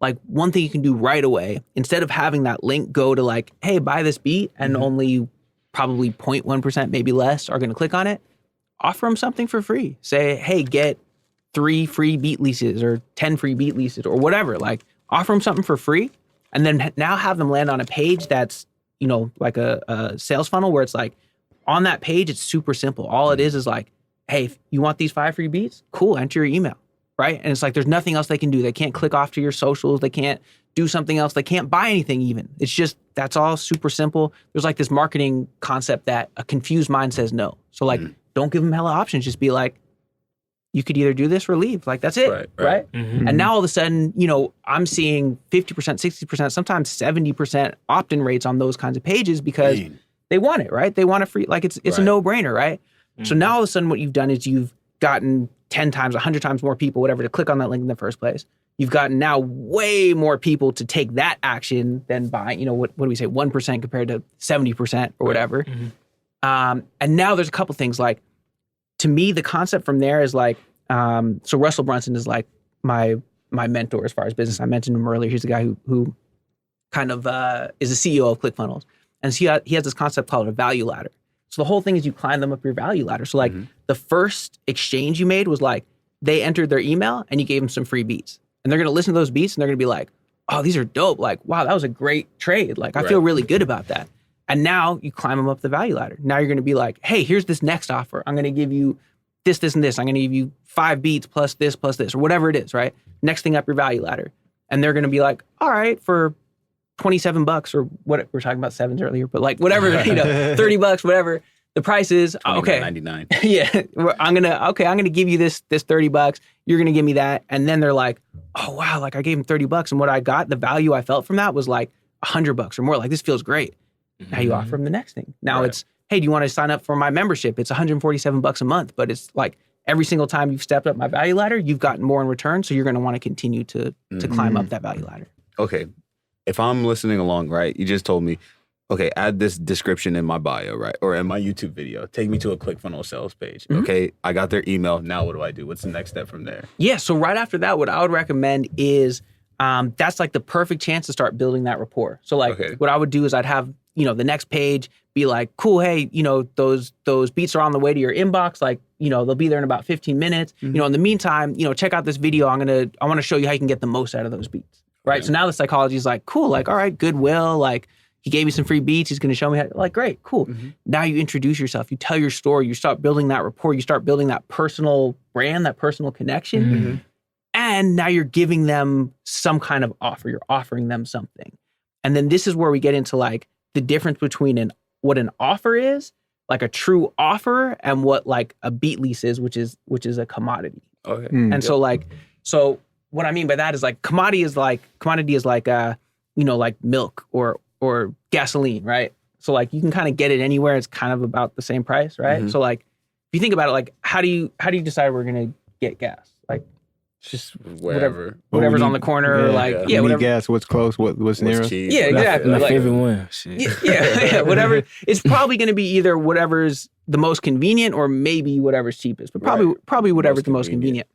like one thing you can do right away, instead of having that link go to like, hey, buy this beat, and only probably 0.1%, maybe less, are going to click on it, offer them something for free. Say, hey, get 3 free beat leases or 10 free beat leases or whatever. Like, offer them something for free, and then now have them land on a page that's, you know, like a sales funnel where it's like, on that page, it's super simple. All it is like, hey, if you want these 5 free beats? Cool, enter your email, right? And it's like, there's nothing else they can do. They can't click off to your socials. They can't do something else. They can't buy anything even. It's just, that's all super simple. There's like this marketing concept that a confused mind says no. So like, don't give them hella options. Just be like, you could either do this or leave. Like, that's it, right? And now all of a sudden, you know, I'm seeing 50%, 60%, sometimes 70% opt-in rates on those kinds of pages because they want it, right? They want a free, like it's a no-brainer, right? So now all of a sudden what you've done is you've gotten 10 times, 100 times more people, whatever, to click on that link in the first place. You've gotten now way more people to take that action than buying, you know, what do we say, 1% compared to 70% or whatever. And now there's a couple things like, to me, the concept from there is like, so Russell Brunson is like my mentor as far as business. I mentioned him earlier. He's the guy who kind of is the CEO of ClickFunnels. And so he has this concept called a value ladder. So the whole thing is you climb them up your value ladder. So like the first exchange you made was like, they entered their email and you gave them some free beats. And they're going to listen to those beats and they're going to be like, oh, these are dope. Like, wow, that was a great trade. Like, I feel really good about that. And now you climb them up the value ladder. Now you're going to be like, hey, here's this next offer. I'm going to give you this, this, and this. I'm going to give you 5 beats plus this, or whatever it is, right? Next thing up your value ladder. And they're going to be like, all right, for $27 or what, we're talking about sevens earlier, but like whatever, you know, $30, whatever the price is. Okay. $29.99. Yeah. I'm going to give you this $30. You're going to give me that. And then they're like, oh, wow. Like I gave them $30 and what I got, the value I felt from that was like $100 or more. Like, this feels great. Now you offer them the next thing. Now it's, hey, do you want to sign up for my membership? It's $147 a month, but it's like every single time you've stepped up my value ladder, you've gotten more in return. So you're going to want to continue to climb up that value ladder. Okay. If I'm listening along, right, you just told me, okay, add this description in my bio, right? Or in my YouTube video. Take me to a ClickFunnels sales page. Okay, I got their email. Now what do I do? What's the next step from there? Yeah, so right after that, what I would recommend is that's like the perfect chance to start building that rapport. So like what I would do is I'd have, you know, the next page be like, cool, hey, you know, those beats are on the way to your inbox. Like, you know, they'll be there in about 15 minutes. You know, in the meantime, you know, check out this video. I want to show you how you can get the most out of those beats. Right. So now the psychology is like, cool, like, all right, goodwill. Like, he gave me some free beats. He's going to show me how, like, great, cool. Now you introduce yourself. You tell your story. You start building that rapport. You start building that personal brand, that personal connection. And now you're giving them some kind of offer. You're offering them something. And then this is where we get into like the difference between what an offer is, like a true offer, and what like a beat lease is, which is a commodity. Okay. And so like, what I mean by that is like commodity is like you know, like milk or gasoline, right? So like you can kind of get it anywhere. It's kind of about the same price, right? So like if you think about it, like how do you decide we're gonna get gas? Like just whatever's on the corner, or like whatever. Gas, what's close, what's nearest. Yeah, exactly. My favorite one. Shit. Yeah, whatever. It's probably gonna be either whatever's the most convenient or maybe whatever's cheapest, but probably whatever's the most convenient.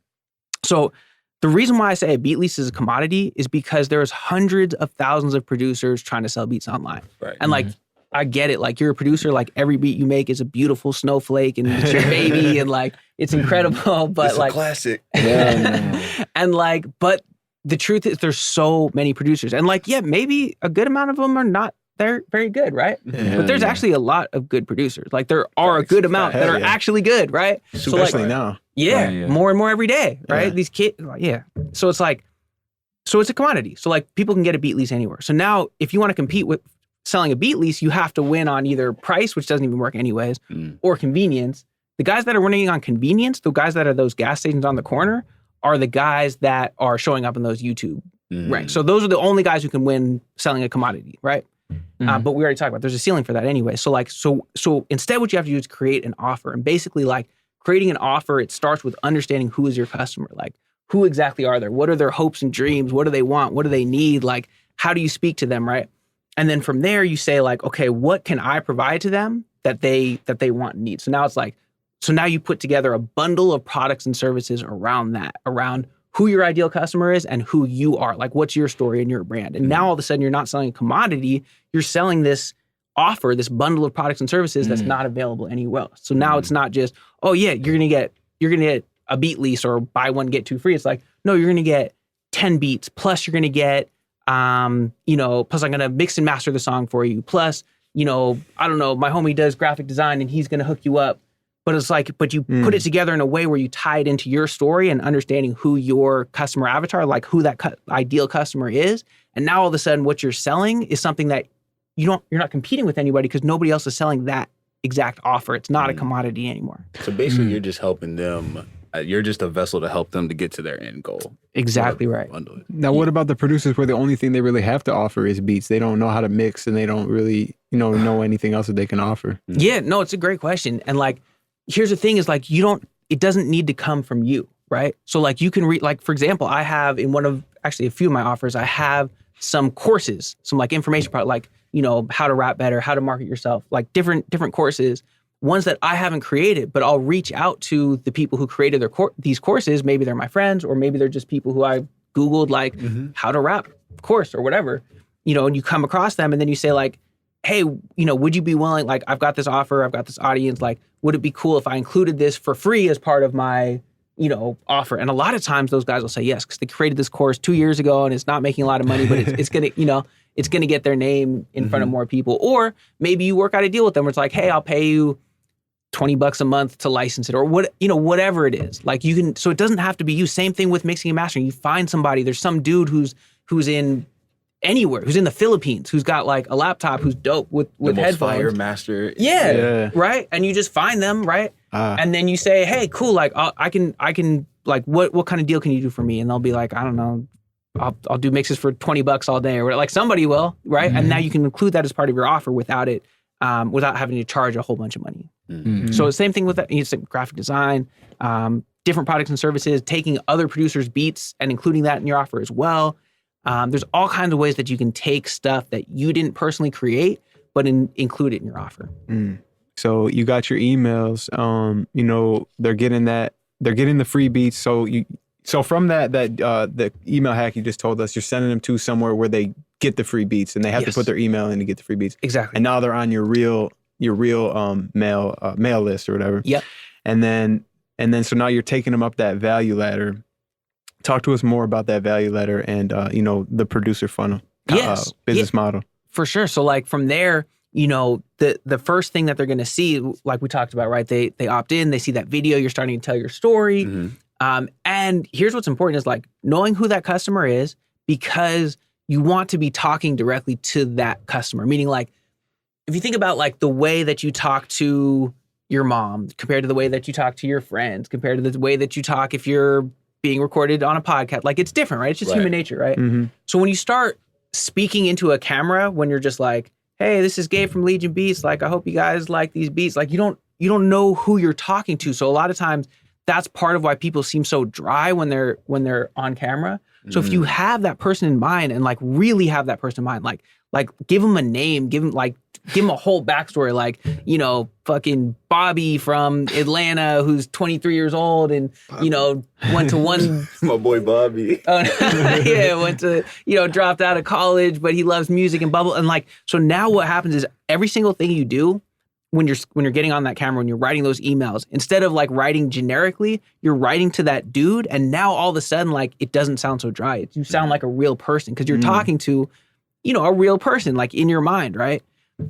So the reason why I say a beat lease is a commodity is because there's hundreds of thousands of producers trying to sell beats online. Right. And like, I get it. Like, you're a producer, like every beat you make is a beautiful snowflake and it's your baby and like, it's incredible, but it's like a classic. And like, but the truth is there's so many producers and like, yeah, maybe a good amount of them are not, they're very good, right? But there's actually a lot of good producers. Like there are a good amount that are actually good, right? Especially now. Yeah, more and more every day, right? These kids, So it's like, so it's a commodity. So like people can get a beat lease anywhere. So now if you want to compete with selling a beat lease, you have to win on either price, which doesn't even work anyways, or convenience. The guys that are winning on convenience, the guys that are those gas stations on the corner, are the guys that are showing up in those YouTube ranks. So those are the only guys who can win selling a commodity, right? But we already talked about there's a ceiling for that anyway. So like, so instead what you have to do is create an offer. And basically like creating an offer, it starts with understanding who is your customer. Like who exactly are they? What are their hopes and dreams? What do they want? What do they need? Like, how do you speak to them, right? And then from there you say like, okay, what can I provide to them that they want and need? So now it's like, so now you put together a bundle of products and services around that, around who your ideal customer is and who you are. Like, what's your story and your brand? And now all of a sudden you're not selling a commodity, you're selling this offer, this bundle of products and services that's not available anywhere else. So now it's not just, oh yeah, you're gonna get a beat lease or buy one, get two free. It's like, no, you're gonna get 10 beats, plus you're gonna get plus I'm gonna mix and master the song for you. Plus, I don't know, my homie does graphic design and he's gonna hook you up. But it's like, but you put it together in a way where you tie it into your story and understanding who your customer avatar, like who that ideal customer is. And now all of a sudden what you're selling is something that you're not competing with anybody because nobody else is selling that exact offer. It's not a commodity anymore. So basically you're just helping them. You're just a vessel to help them to get to their end goal. Exactly right. Now, what about the producers where the only thing they really have to offer is beats? They don't know how to mix and they don't really, know anything else that they can offer. Yeah, no, it's a great question. And like, here's the thing is like, it doesn't need to come from you, right? So like you can read, like, for example, I have in a few of my offers, I have some courses, some like information part, like, how to rap better, how to market yourself, like different courses, ones that I haven't created, but I'll reach out to the people who created these courses. Maybe they're my friends, or maybe they're just people who I Googled, like how to rap course or whatever, and you come across them and then you say like, hey, would you be willing, like, I've got this offer, I've got this audience, like, would it be cool if I included this for free as part of my, offer? And a lot of times those guys will say yes, because they created this course 2 years ago and it's not making a lot of money, but it's going to, it's going to get their name in front of more people. Or maybe you work out a deal with them where it's like, hey, I'll pay you $20 a month to license it, or whatever it is. Like you can, so it doesn't have to be you. Same thing with mixing and mastering. You find somebody, there's some dude who's in anywhere, who's in the Philippines, who's got like a laptop, who's dope with headphones. Fire master. Yeah, right. And you just find them, right? And then you say, hey, cool. Like I can like, what kind of deal can you do for me? And they'll be like, I don't know, I'll do mixes for $20 all day, or whatever. Like somebody will, right? And now you can include that as part of your offer without having to charge a whole bunch of money. So the same thing with that, graphic design, different products and services, taking other producers' beats and including that in your offer as well. There's all kinds of ways that you can take stuff that you didn't personally create, but include it in your offer. So you got your emails, they're getting the free beats. So from that the email hack you just told us, you're sending them to somewhere where they get the free beats and they have to put their email in to get the free beats. Exactly. And now they're on your real mail list or whatever. Yep. And then so now you're taking them up that value ladder. Talk to us more about that value ladder and the producer funnel business model. For sure. So like from there, the first thing that they're going to see, like we talked about, right? They opt in, they see that video, you're starting to tell your story. And here's what's important is like knowing who that customer is, because you want to be talking directly to that customer. Meaning like, if you think about like the way that you talk to your mom compared to the way that you talk to your friends, compared to the way that you talk if you're being recorded on a podcast, like it's different, right? It's just human nature, right? So when you start speaking into a camera, when you're just like, hey, this is Gabe from Legion Beats, like I hope you guys like these beats, like you don't know who you're talking to. So a lot of times that's part of why people seem so dry when they're on camera. So if you have that person in mind and like really have that person in mind, like give them a name, give them a whole backstory, like, fucking Bobby from Atlanta who's 23 years old and, went to one. My boy Bobby. Went to, dropped out of college, but he loves music and bubble. And like, so now what happens is every single thing you do when you're getting on that camera, when you're writing those emails, instead of like writing generically, you're writing to that dude. And now all of a sudden, like, it doesn't sound so dry. You sound like a real person because you're talking to, a real person, like in your mind, right?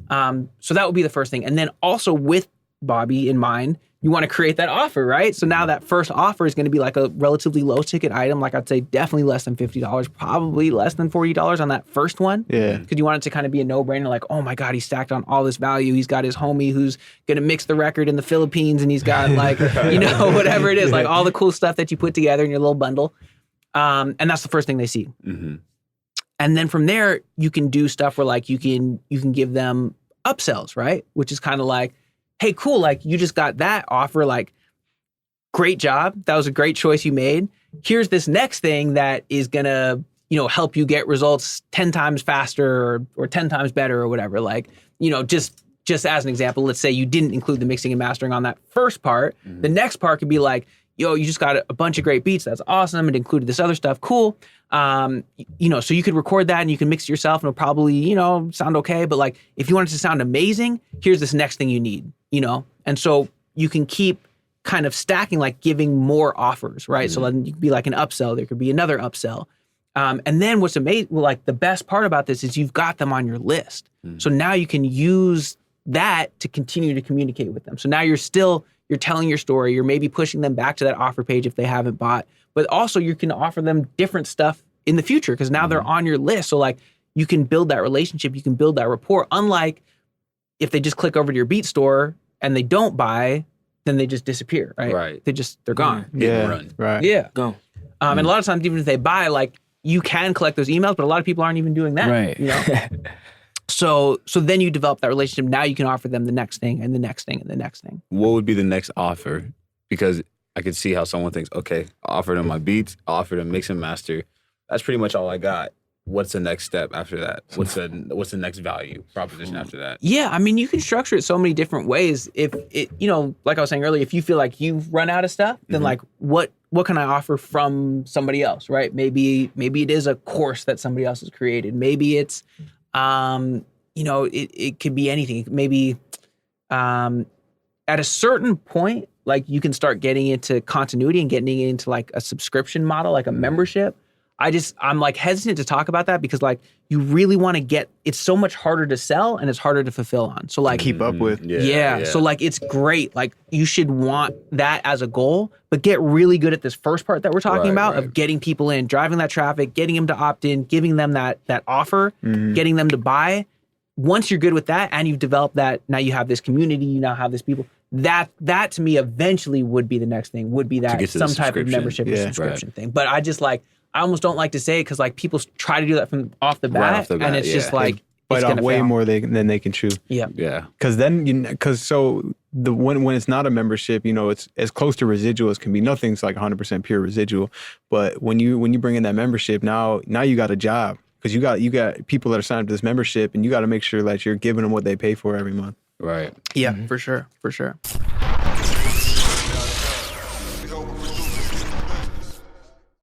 So that would be the first thing. And then also with Bobby in mind, you want to create that offer, right? So now that first offer is going to be like a relatively low ticket item. Like I'd say definitely less than $50, probably less than $40 on that first one. Yeah. Because you want it to kind of be a no-brainer, like, oh my God, he stacked on all this value. He's got his homie who's going to mix the record in the Philippines and he's got like, whatever it is, like all the cool stuff that you put together in your little bundle. And that's the first thing they see. And then from there, you can do stuff where like you can give them upsells, right? Which is kind of like, hey, cool, like you just got that offer, like great job. That was a great choice you made. Here's this next thing that is gonna, help you get results 10 times faster or 10 times better or whatever. Like, just as an example, let's say you didn't include the mixing and mastering on that first part. The next part could be like, yo, you just got a bunch of great beats. That's awesome. It included this other stuff. Cool. So you could record that and you can mix it yourself and it'll probably, sound okay. But like, if you want it to sound amazing, here's this next thing you need, And so you can keep kind of stacking, like giving more offers, right? So then you could be like an upsell. There could be another upsell. And then what's amazing, like the best part about this is you've got them on your list. So now you can use that to continue to communicate with them. So now you're telling your story. You're maybe pushing them back to that offer page if they haven't bought, but also you can offer them different stuff in the future because now they're on your list. So like you can build that relationship, you can build that rapport. Unlike if they just click over to your beat store and they don't buy, then they just disappear, right? Right. They're gone. Run. Right. Yeah. Go. And a lot of times, even if they buy, like you can collect those emails, but a lot of people aren't even doing that. Right. So then you develop that relationship. Now you can offer them the next thing and the next thing and the next thing. What would be the next offer? Because I could see how someone thinks, okay, I offer them my beats, I offer them mix and master. That's pretty much all I got. What's the next step after that? What's the next value proposition after that? Yeah, I mean, you can structure it so many different ways. If it, like I was saying earlier, if you feel like you've run out of stuff, then like what can I offer from somebody else, right? Maybe it is a course that somebody else has created. Maybe it's, it could be anything. Maybe at a certain point, like you can start getting into continuity and getting into like a subscription model, like a membership. I'm like hesitant to talk about that because like you really want to it's so much harder to sell and it's harder to fulfill on. So like Keep up with. Yeah. So like it's great. Like you should want that as a goal, but get really good at this first part that we're talking about of getting people in, driving that traffic, getting them to opt in, giving them that offer, getting them to buy. Once you're good with that and you've developed that, now you have this community, you now have this people. That to me eventually would be the next thing, would be that some type of membership or subscription thing. But I almost don't like to say it because like people try to do that from off the bat, and it's just like bite off way more than they can chew. Yeah. Because then when it's not a membership, it's as close to residual as can be. Nothing's like 100% pure residual, but when you bring in that membership, now you got a job because you got people that are signed up to this membership, and you got to make sure that you're giving them what they pay for every month. Right. Yeah, for sure.